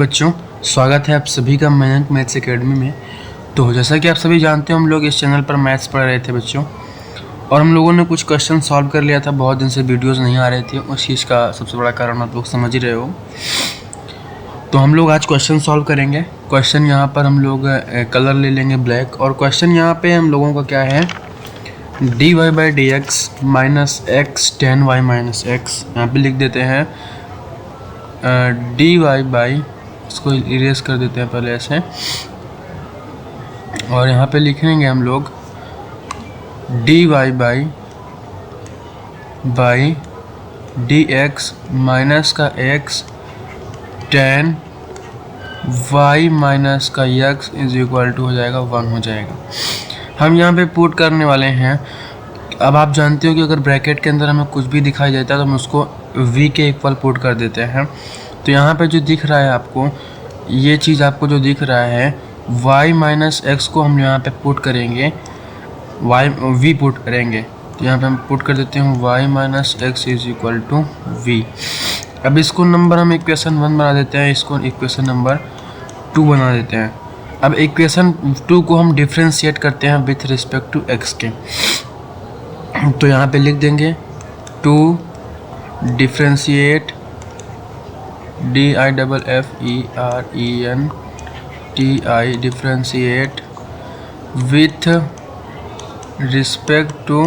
बच्चों, स्वागत है आप सभी का मयंक मैथ्स एकेडमी में। तो जैसा कि आप सभी जानते हो, हम लोग इस चैनल पर मैथ्स पढ़ रहे थे बच्चों, और हम लोगों ने कुछ क्वेश्चन सॉल्व कर लिया था। बहुत दिन से वीडियोस नहीं आ रहे थे, उस चीज़ का सबसे बड़ा कारण आप लोग समझ ही रहे हो। तो हम लोग आज क्वेश्चन सॉल्व करेंगे। क्वेश्चन यहाँ पर हम लोग कलर ले लेंगे ब्लैक, और क्वेश्चन यहाँ पर हम लोगों का क्या है, dy by d x minus x tan y minus x. यहाँ पर लिख देते हैं dy बाई, इसको इरेज कर देते हैं पहले ऐसे, और यहाँ पे लिखेंगे हम लोग dy by d x minus का x टेन y माइनस का x इज इक्वल टू हो जाएगा 1 हो जाएगा। हम यहाँ पे पुट करने वाले हैं। अब आप जानते हो कि अगर ब्रैकेट के अंदर हमें कुछ भी दिखाई देता है तो हम उसको v के इक्वल पुट कर देते हैं। तो यहाँ पे जो दिख रहा है आपको, ये चीज़ आपको जो दिख रहा है y माइनस एक्स को हम यहाँ पे पुट करेंगे, v पुट करेंगे। तो यहाँ पे हम पुट कर देते हैं y minus x is equal to v। अब इसको नंबर हम इक्वेशन 1 बना देते हैं, इसको इक्वेशन नंबर 2 बना देते हैं। अब इक्वेशन 2 को हम डिफ्रेंशिएट करते हैं विथ रिस्पेक्ट टू x के। तो यहाँ पे लिख देंगे 2 differentiate DIFFERENTI differentiate with respect to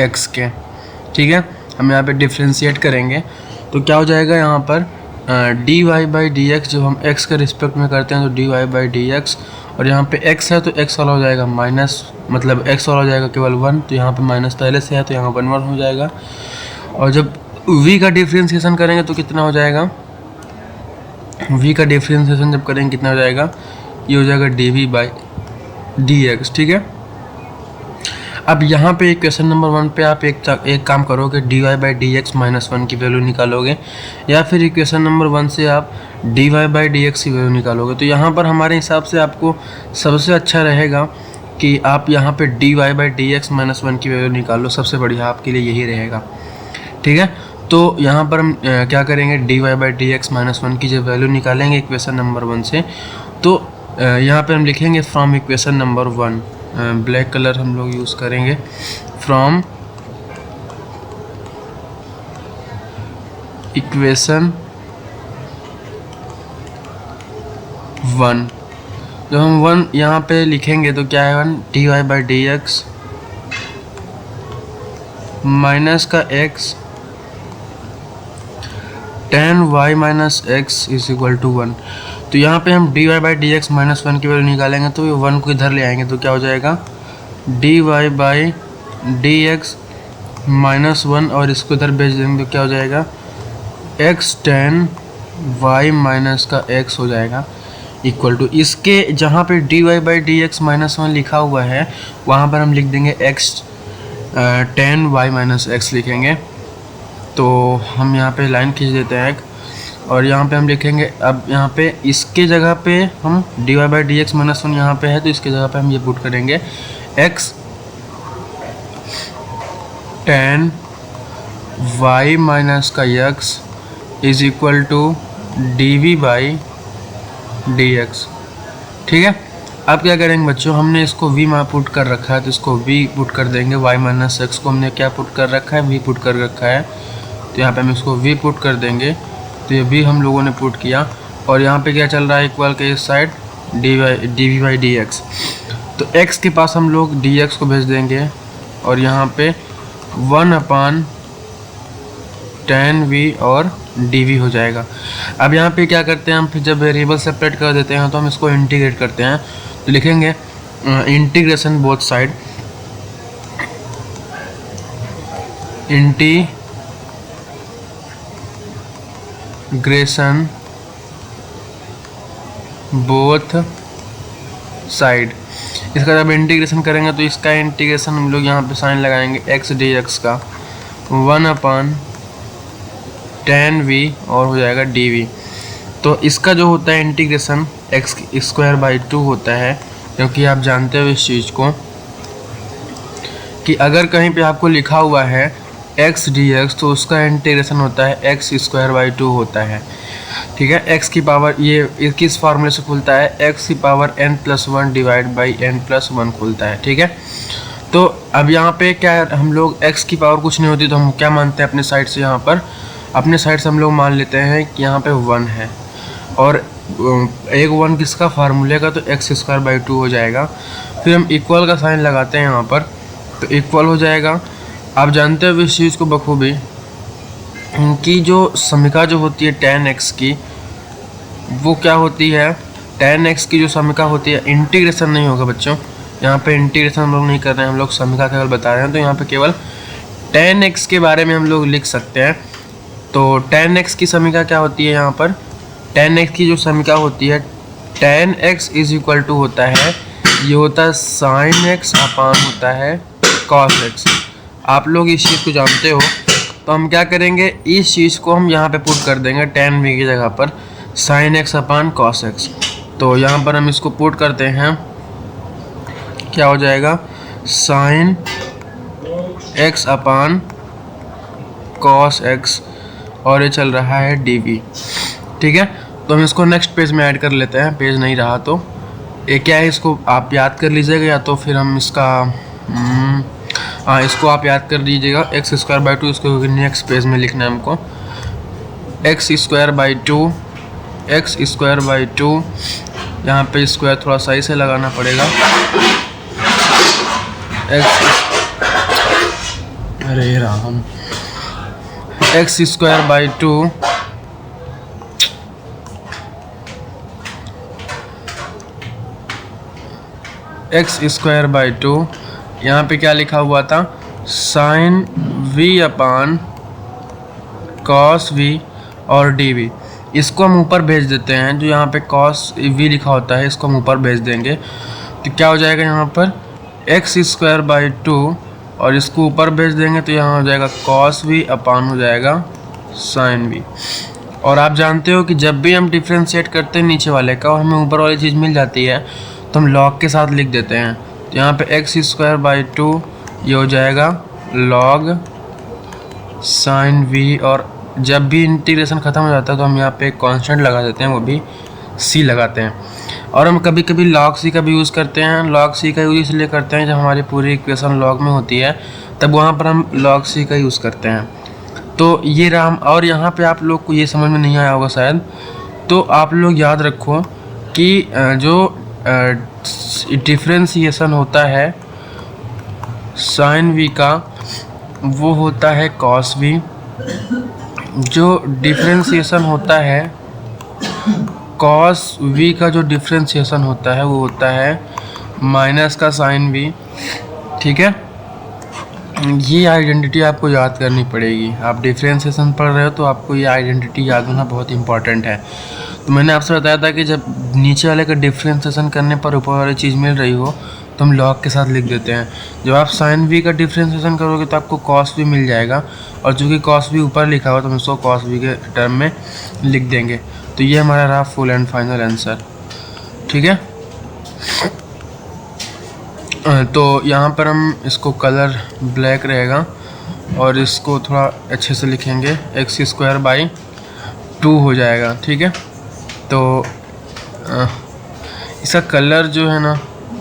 x के। ठीक है, हम यहाँ पे डिफ्रेंशिएट करेंगे तो क्या हो जाएगा, यहाँ पर dy बाई डी एक्स जब हम x के रिस्पेक्ट में करते हैं तो dy बाई डी एक्स, और यहाँ पे x है तो x वाला हो जाएगा माइनस, मतलब x वाला हो जाएगा केवल 1, तो यहाँ पे माइनस पहले से है तो यहाँ 1 हो जाएगा। और जब v का डिफ्रेंशिएशन करेंगे तो कितना हो जाएगा, v का डिफ्रेंशिएशन जब करेंगे कितना हो जाएगा, ये हो जाएगा dv बाई डी एक्स। ठीक है, अब यहाँ पे इक्वेशन नंबर 1 पे आप एक काम करोगे, dy by d x minus 1 की वैल्यू निकालोगे, या फिर इक्वेशन नंबर 1 से आप dy बाई डी एक्स की वैल्यू निकालोगे। तो यहाँ पर हमारे हिसाब से आपको सबसे अच्छा रहेगा कि आप यहाँ पे dy by d x minus 1 की वैल्यू निकालो, सबसे बढ़िया आपके लिए यही रहेगा। ठीक है, तो यहाँ पर हम क्या करेंगे, dy by d x minus 1 की जब वैल्यू निकालेंगे इक्वेशन नंबर 1 से, तो यहाँ पे हम लिखेंगे from equation number 1, black colour हम लोग यूज़ करेंगे, फ्रॉम इक्वेशन 1। जब हम 1 यहाँ पे लिखेंगे तो क्या है, 1 dy by d x minus का x tan y minus x is equal to 1। तो यहाँ पे हम dy by d x minus 1 की वैल्यू निकालेंगे तो ये 1 को इधर ले आएंगे तो क्या हो जाएगा, dy by d x minus 1, और इसको इधर भेज देंगे तो क्या हो जाएगा, x टेन y माइनस का x हो जाएगा इक्वल टू, इसके जहाँ पे dy by d x minus 1 लिखा हुआ है वहाँ पर हम लिख देंगे x tan y minus x लिखेंगे। तो हम यहाँ पे लाइन खींच देते हैं एक, और यहाँ पे हम लिखेंगे, अब यहाँ पे इसके जगह पे हम dy by d x minus 1 यहाँ पे है तो इसके जगह पे हम ये पुट करेंगे x टेन y माइनस का x is equal to dv by d x. ठीक है, अब क्या करेंगे बच्चों, हमने इसको v में पुट कर रखा है तो इसको v पुट कर देंगे, y माइनस एक्स को हमने क्या पुट कर रखा है, v पुट कर रखा है, तो यहाँ पे हम इसको v पुट कर देंगे। तो ये v हम लोगों ने पुट किया, और यहाँ पे क्या चल रहा है, इक्वल के इस side dv by d x. तो x के पास हम लोग dx को भेज देंगे, और यहाँ पे 1/10v और dv हो जाएगा। अब यहाँ पे क्या करते हैं हम, फिर जब वेरिएबल सेपरेट कर देते हैं तो हम इसको इंटीग्रेट करते हैं। तो लिखेंगे integration both side, integration both side. इसका जब इंटीग्रेशन करेंगे तो इसका इंटीग्रेशन हम लोग यहाँ पे साइन लगाएंगे x dx का 1/10v और हो जाएगा dv। तो इसका जो होता है इंटीग्रेशन x स्क्वायर बाई 2 होता है, क्योंकि आप जानते हो इस चीज़ को कि अगर कहीं पे आपको लिखा हुआ है एक्स डी एक्स, तो उसका इंटीग्रेशन होता है एक्स स्क्वायर बाई 2 होता है। ठीक है, एक्स की पावर ये किस फार्मूले से खुलता है, एक्स की power n+1 divide by n+1 खुलता है। ठीक है, तो अब यहाँ पे क्या हम लोग x की पावर कुछ नहीं होती तो हम क्या मानते हैं अपने साइड से, यहाँ पर अपने साइड से हम लोग मान लेते हैं कि यहाँ पे 1 है, और एक 1 किसका, फार्मूले का, तो एक्स स्क्वायर बाई 2 हो जाएगा। फिर हम इक्वल का साइन लगाते हैं यहाँ पर, तो इक्वल हो जाएगा। आप जानते हो इस चीज़ को बखूबी कि जो समीका जो होती है tan x की, वो क्या होती है, tan x की जो समीका होती है, इंटीग्रेशन नहीं होगा बच्चों, यहाँ पे इंटीग्रेशन हम लोग नहीं कर रहे हैं, हम लोग समीका केवल बता रहे हैं। तो यहाँ पे केवल tan x के बारे में हम लोग लिख सकते हैं। तो tan x की समीका क्या होती है, यहाँ पर tan x की जो समीका होती है, tan x is equal to होता है, ये होता है sin x अपान होता है cos x। आप लोग इस चीज़ को जानते हो, तो हम क्या करेंगे, इस चीज़ को हम यहाँ पे पुट कर देंगे tan v की जगह पर sin x अपान cos x। तो यहाँ पर हम इसको पुट करते हैं, क्या हो जाएगा, sin x अपान cos x, और ये चल रहा है dv। ठीक है, तो हम इसको नेक्स्ट पेज में ऐड कर लेते हैं, पेज नहीं रहा तो ये क्या है, इसको आप याद कर लीजिएगा, या तो फिर हम इसका हाँ इसको आप याद कर लीजिएगा, एक्स स्क्वायर बाई 2, इसको नेक्स्ट पेज में लिखना है हमको, x square by 2, x square by 2, यहाँ पे स्क्वायर थोड़ा सही से लगाना पड़ेगा, अरे Ram, x square by 2 x square by 2, यहाँ पे क्या लिखा हुआ था, sine v upon cos v और dv। इसको हम ऊपर भेज देते हैं, जो यहाँ पे कॉस v लिखा होता है इसको हम ऊपर भेज देंगे, तो क्या हो जाएगा यहाँ पर एक्स स्क्वायर बाई 2, और इसको ऊपर भेज देंगे तो यहाँ हो जाएगा कॉस v अपान हो जाएगा साइन v। और आप जानते हो कि जब भी हम डिफ्रेंशिएट करते हैं नीचे वाले का और हमें ऊपर वाली चीज़ मिल जाती है तो हम लॉग के साथ लिख देते हैं। तो यहाँ पे एक्स स्क्वायर बाई 2 ये हो जाएगा लॉग साइन v, और जब भी इंटीग्रेशन ख़त्म हो जाता है तो हम यहाँ पे एक कांस्टेंट लगा देते हैं, वो भी c लगाते हैं। और हम कभी कभी log c का भी यूज़ करते हैं। log c का यूज़ इसलिए करते हैं जब हमारी पूरी इक्वेशन log में होती है, तब वहाँ पर हम log c का यूज़ करते हैं। तो ये राम, और यहाँ पे आप लोग को ये समझ में नहीं आया होगा शायद, तो आप लोग याद रखो कि जो डिफ्रेंशिएशन होता है साइन v का, वो होता है कॉस v। जो डिफ्रेंशिएशन होता है कॉस v का, जो डिफ्रेंशिएशन होता है वो होता है माइनस का साइन v। ठीक है, ये आइडेंटिटी आपको याद करनी पड़ेगी। आप डिफ्रेंशिएशन पढ़ रहे हो तो आपको ये आइडेंटिटी याद होना बहुत इंपॉर्टेंट है। तो मैंने आपसे बताया था कि जब नीचे वाले का डिफ्रेंशिएशन करने पर ऊपर वाली चीज़ मिल रही हो तो हम लॉग के साथ लिख देते हैं। जब आप साइन v का डिफ्रेंशिएशन करोगे तो आपको कॉस v मिल जाएगा, और चूँकि कॉस v ऊपर लिखा हुआ तो हम इसको कॉस v के टर्म में लिख देंगे। तो ये हमारा रहा फुल एंड फाइनल आंसर। ठीक है, तो यहाँ पर हम इसको कलर ब्लैक रहेगा और इसको थोड़ा अच्छे से लिखेंगे, एक्स स्क्वायर बाई 2 हो जाएगा। ठीक है, तो इसका कलर जो है ना